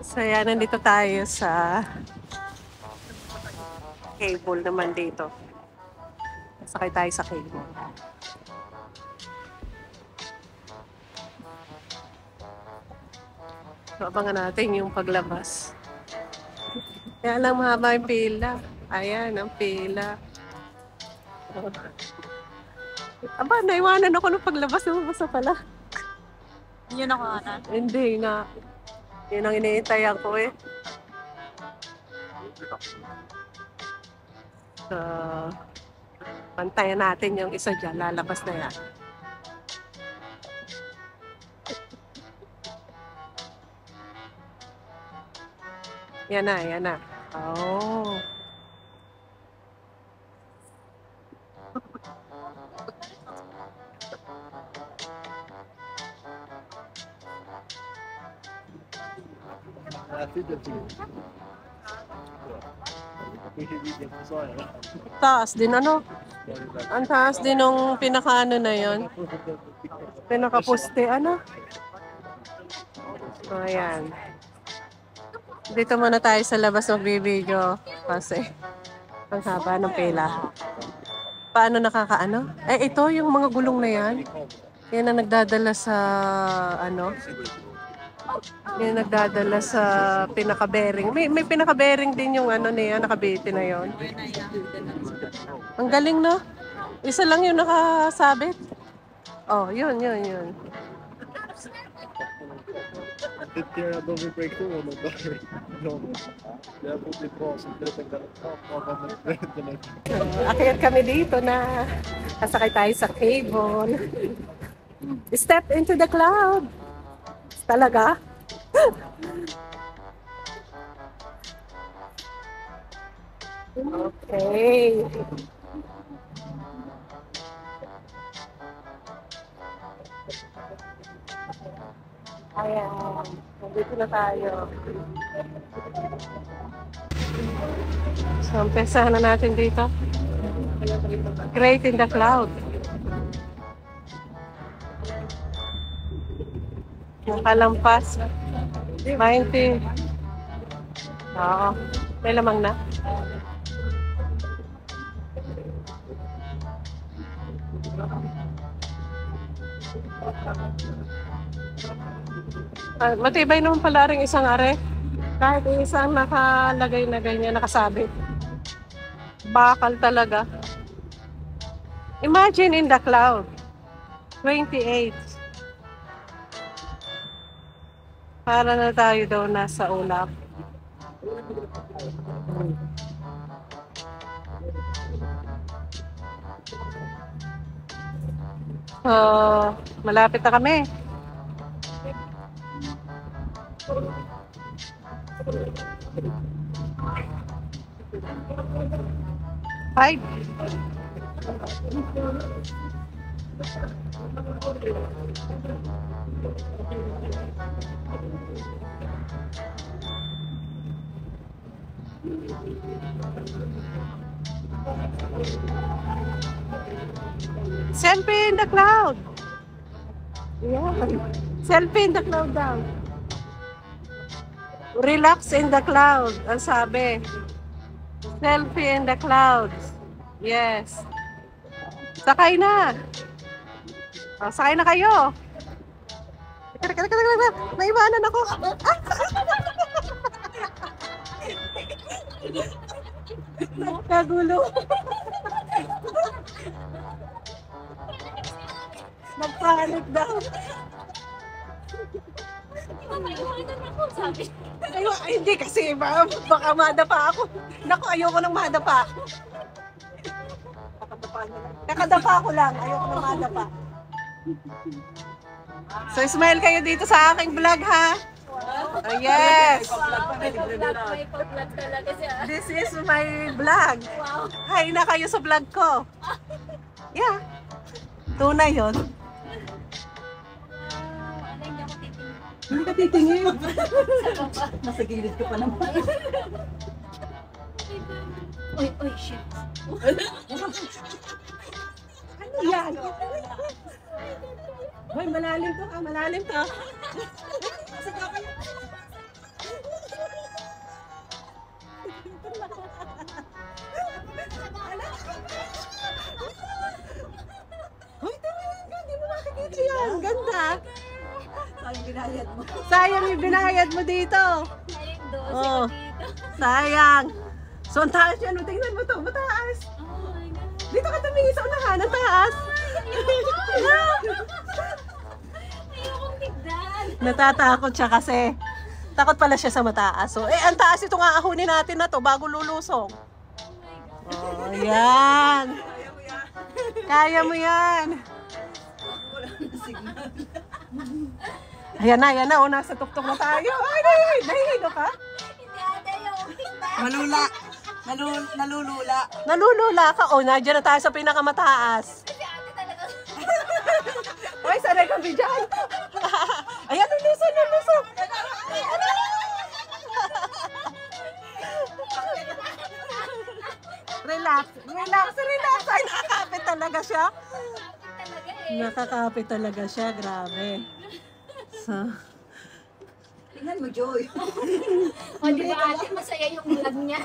So yan, nandito tayo sa cable naman dito. Sakay tayo sa cable. So, abangan natin yung paglabas. Kaya lang mahaba yung pila. Ayan, ang pila. Aba, naiwanan ako nung paglabas. Lumabas na pala. Yun ako ata. Hindi nga. Yun ang iniintay ako eh. So, pantayan natin yung isa dyan. Lalabas na yan. Yan na, yan na. Oh. Taas din ano? Ang taas din ng pinaka-ano na yon. Pinaka-poste ano? Ayan. Dito muna tayo sa labas magbibideo kasi ang haba ng pila. Paano nakakaano? Eh ito yung mga gulong na yan. Yan ang nagdadala sa ano? Yan ang nagdadala sa pinaka-bearing. May pinaka-bearing din yung ano niya, nakabiti na yon. Ang galing no? Isa lang yung nakasabit. Oh, yun. Akyat kami dito na kasakay tayo sa cable. Step into the cloud. Talaga? Okay. Ayan. Nandito na tayo. So, umpesahan na natin dito. Great in the cloud. Nakalampas. 90. Oo. May lamang na. Matibay naman pala rin isang are. Kahit isang nakalagay na ganyan, nakasabit. Bakal talaga. Imagine in the cloud. 28. Para na tayo daw nasa ulap. So, malapit na kami. Five. Selfie in the cloud. Yeah. Selfie in the cloud daw. Relax in the cloud, ang sabi. Selfie in the clouds. Yes. Sakay na. Oh, sakay na kayo. Naiwanan ako. Kagulo. Nagpanik daw. Ay, hindi kasi baka madapa ako. Naku, ayoko nang madapa. Nakadapa ako lang. Ayoko nang madapa. So, smile kayo dito sa aking vlog, ha? Oh, yes! May pag-vlog talaga siya. This is my vlog. Hi na kayo sa vlog ko. Yeah. Tunay yun. Hindi ka titingin. Nasa gilid ka pa naman. Uy, shit. Ano yan? Hoy, malalim to ha, malalim to. Hoy, tingnan ka, di mo makikita yan. Ganda. Sayang binayad mo. Sayang yung binayad mo dito. Ayun, dose Oh. ko dito. Sayang. So, ang taas yan. Tingnan mo to. Mataas. Oh my God. Dito ka tumingin sa unahan. Ang taas. Ayokong tignan. Natatakot siya kasi. Takot pala siya sa mataas. So, ang taas itong aahunin natin na to bago lulusong. Oh my God. Oh, yan. Kaya mo yan. Kaya mo yan. Wala na signal. Ayan na. O, nasa tuktok na tayo. Ay, nahihilo ka? Hindi ate, ayokong tignan. Malula. Nalulula. Nalulula ka. O, nandiyan na tayo sa pinakamataas. Kasi ate talaga. Ay, sanay kami dyan. Ayan, lulusong. Relax. Ay, nakakapit talaga siya. Talaga eh. Nakakapit talaga siya. Grabe. So, Tingnan mo, Joy. O di ba ate, masaya yung vlog niya.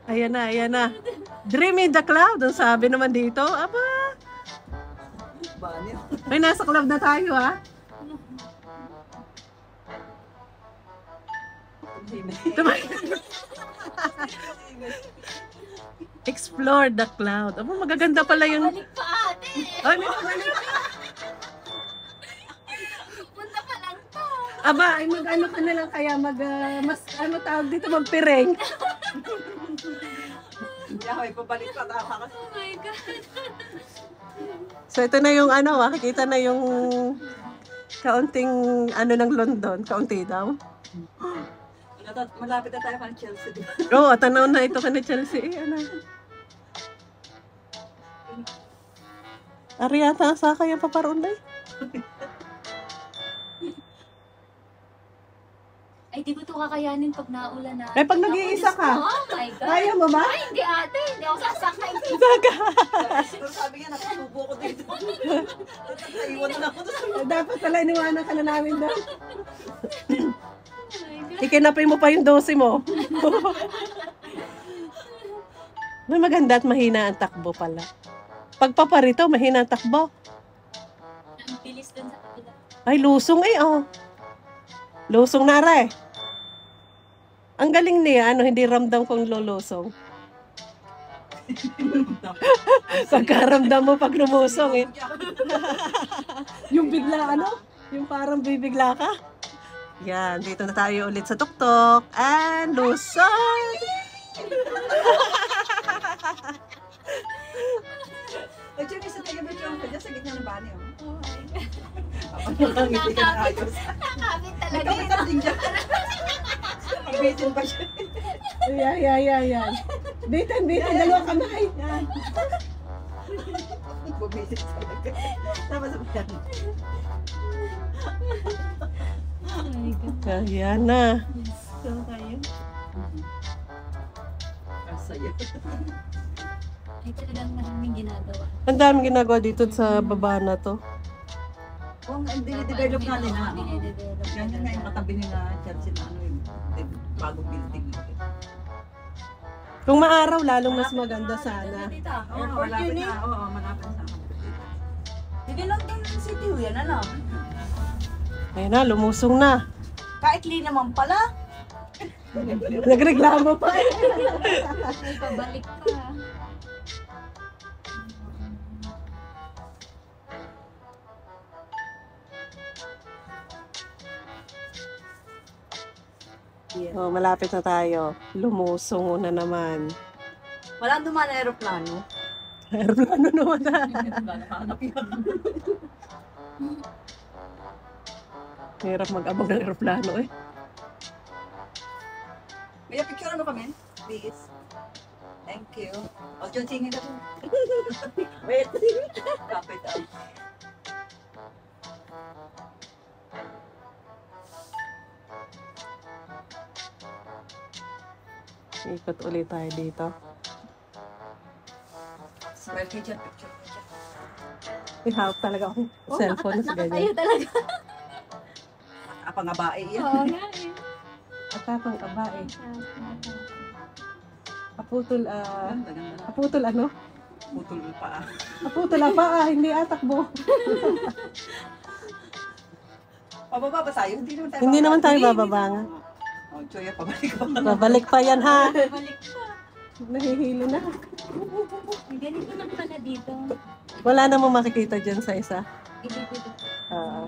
ayan na. Dream in the cloud. Ang sabi naman dito. Aba. Bani. May nasa club na tayo, ha? Explore the cloud. Aba, magaganda pala yung... Balik pa ate. Ay, may pabalik. Punta pa lang to. Aba, ay mag-ano ka na lang kaya mas ano tawag dito, magpireng. Yahoy, pabalik pa tama ka. Oh my God. So ito na yung ano, makikita na yung kaunting ano ng London, kaunti daw. Malapit na tayo ng Chelsea, di ba? Oo, tanaw na ito ka ni Chelsea. Ano? Ariata, sa kaya paparoon na Ay, di ko to kakayanin pag naulan na. Eh, pag nag-iisa ka? Oh my God. Kaya mo ba? Ay, hindi ate. Hindi ako sasakay. Pero sabi niya, nakasubo ko dito. Naiwan na ako. Dapat pala iniwanan ka na namin daw. Oh my God. Ikinapay mo pa yung dose mo. May maganda at mahina ang takbo pala. Pagpaparito, mahina ang takbo. Ang bilis dun sa kabila. Ay, lusong oh. Lusong na rin. Ang galing niya, hindi ramdam kong lulusong. Pagkaramdam mo pag lumusong Yung bigla, yung parang bibigla ka. Yan, dito na tayo ulit sa tuktok. And lusong! Ay, Jimmy, sa tayo ba yung kanya sa gitna ng bani, oh? Oh my God. Nakangiti ka na ayos. Nakakabit talaga. Nagkapitan din dyan. Pag-bitin pa siya. Yan. Bitan, dalawa kamay. Yan. Bumisit talaga. Tama sa pagkan. Oh my God. Yan na. So kayo. Kasaya. Ay, talagang maraming ginagawa. Ang daming ginagawa dito sa baba na to. Oo nga, dinidevelop nga nila. Dinidevelop. Yan nga yung katabi nila Chelsea na bagong building. Kung maaraw, lalong mas maganda sana. Oo, malapit na. Oo, malapit na sa akin. Hindi lang din ng city yan, ano? Ayun na, lumusong na. Kaikli naman pala. Nagreklamo pa Ay, pabalik ka. Oh, malapit na tayo. Lumusong na naman. Walang dumaan na aeroplano. Aeroplano naman na. Hirap mag-abang ng aeroplano May picture ano kami? Please. Thank you. O, John, singin ka po. Wait. Kapit ah. Ikot ulit tayo dito. Well, kay John, picture. May hawak talaga akong cellphone sa Nakatayo ganyan. talaga. Apa nga ba yan? Oo nga eh. At akong kabae. Kaputol, Ganda, ganda. kaputol ano? Putol pa. Kaputol ang paa, hindi atakbo. Pababa ba tayo? Hindi naman tayo Hindi naman tayo bababa. bababa nga. Oh, Choya, pabalik ko. Babalik pa yan ha. Balik pa. Nahihilo na. Ganito lang pala dito. Wala namang makikita dyan sa isa. Ibibigay. Oo.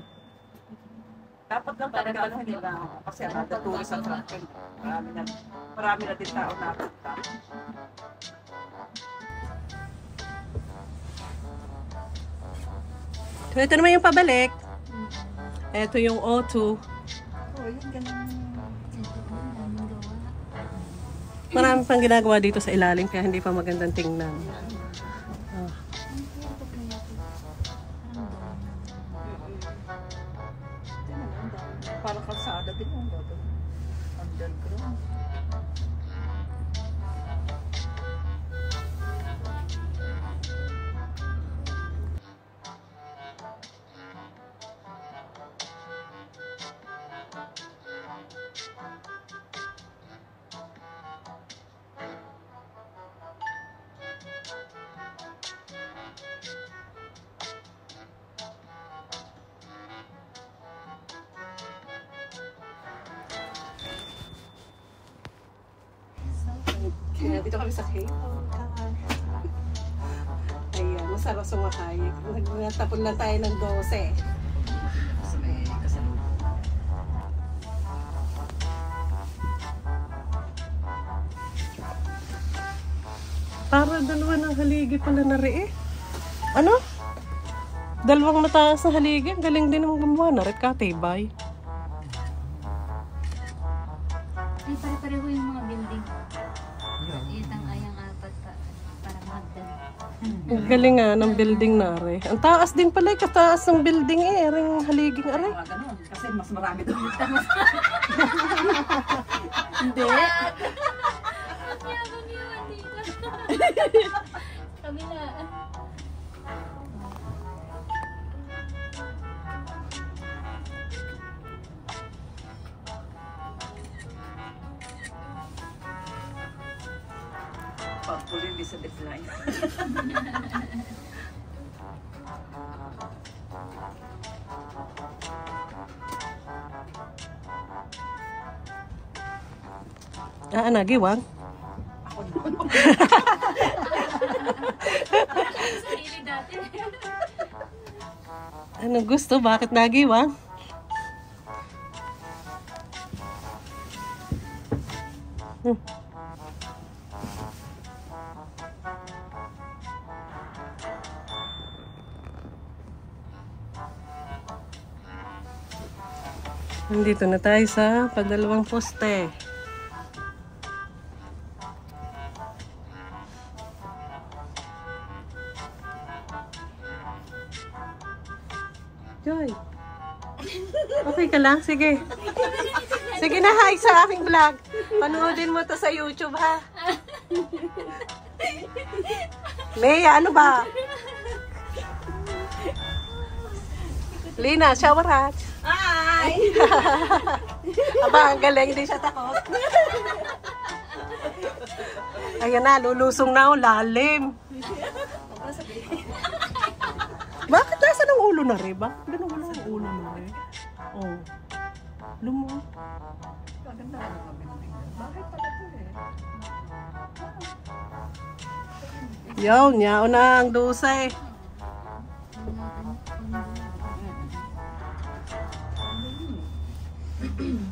Dapat lang talaga ano, hindi na. Kasi ang mga tourist ang traffic. Marami na din tao napunta. So, ito naman yung pabalik. Ito yung O2. Oh, yun ganun. Marami pang ginagawa dito sa ilalim kaya hindi pa magandang tingnan. Oh. Parang kalsada din yung underground. Kaya dito kami sa cave. Ayan, masarap sumakay. Nagtapon lang tayo ng 12. Kasi may kasalubong. Para dalawa ng haligi pala na rin eh. Ano? Dalawang mataas na haligi. Ang galing din ng gumawa na rin katibay. Ay, pare-pareho yung mga building. Itang ayang apat pa. Parang magdan. Ang galing nga ng building na rin. Ang taas din pala, kataas ng building eh. Ring haliging aray. Mga ganun. Kasi mas marami doon. Hindi. Yaman yun dito. Kami na. Pagpulim di sa decline. Nagiwang. Ako doon. Sarili dati. Ano gusto? Bakit nagiwang? Nandito na tayo sa padalawang poste. Joy. Okay ka lang? Sige. Sige na, hi sa aking vlog. Panoodin mo to sa YouTube, ha? Mea, ano ba? Lina, shower hat. Hi! Aba, ang galing, hindi siya takot. Ayan na, lulusong na ako, lalim. Bakit nasa ng ulo na rin? Bakit ganun wala ang ulo na rin? Oh. Lumo. Maganda ka ng building. Bakit pala ito eh? Yun, yao na ang dusay.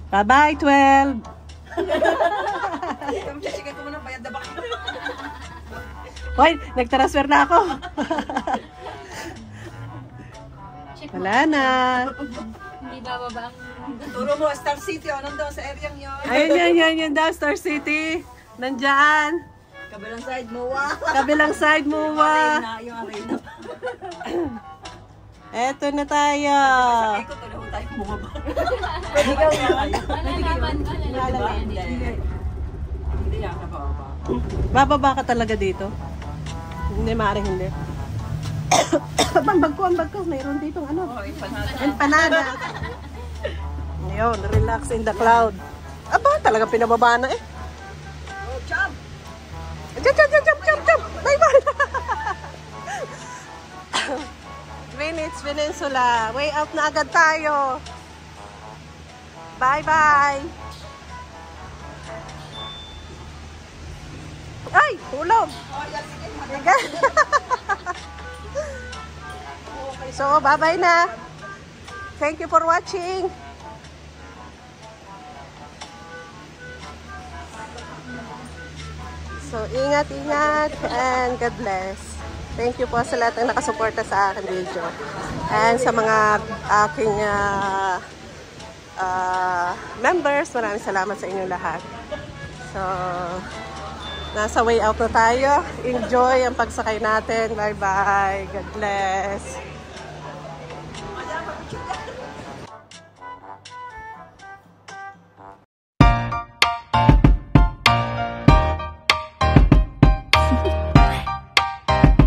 Bye-bye, 12. Kami chasikan ko muna, bayad na ba kayo? Hoy, nag-transfer na ako. Check mo. Wala na. Hindi bababa ang... Turo mo, Star City, o nandun sa area yun. Ayun, yan daw, Star City. Nandyan. Kabilang side mo, wow! Kabilang side mo, wa. Yung arena. Eto na tayo. Sa ikot, tuloy mo tayo bumaba. Pwede ka yan. Malalaman ba? Malalaman Hindi. yan. Hindi yan, nababa. Bababa ka talaga dito? Hindi, maaaring hindi. Ang bag ko. Mayroon ditong ano. Oh, empanada. Empanada. Yun, relax in the cloud. Aba, talaga pinababa na eh. Oh, jump! Jump! Bye-bye! Greenwich Peninsula. Way out na agad tayo. Bye-bye! Ay! Hulog! Oh, yeah, sige. So, bye-bye na. Thank you for watching. So, ingat and God bless. Thank you po sa lahat ng nakasuporta sa akin video. And sa mga aking members, maraming salamat sa inyong lahat. So, nasa way out na tayo. Enjoy ang pagsakay natin. Bye-bye. God bless.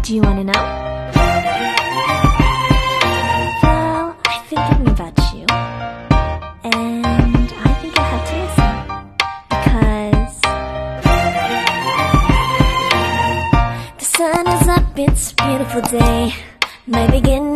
Do you want to know? Well, I've been thinking about you. And I think I have to listen. Because the sun is up, it's a beautiful day. My beginning.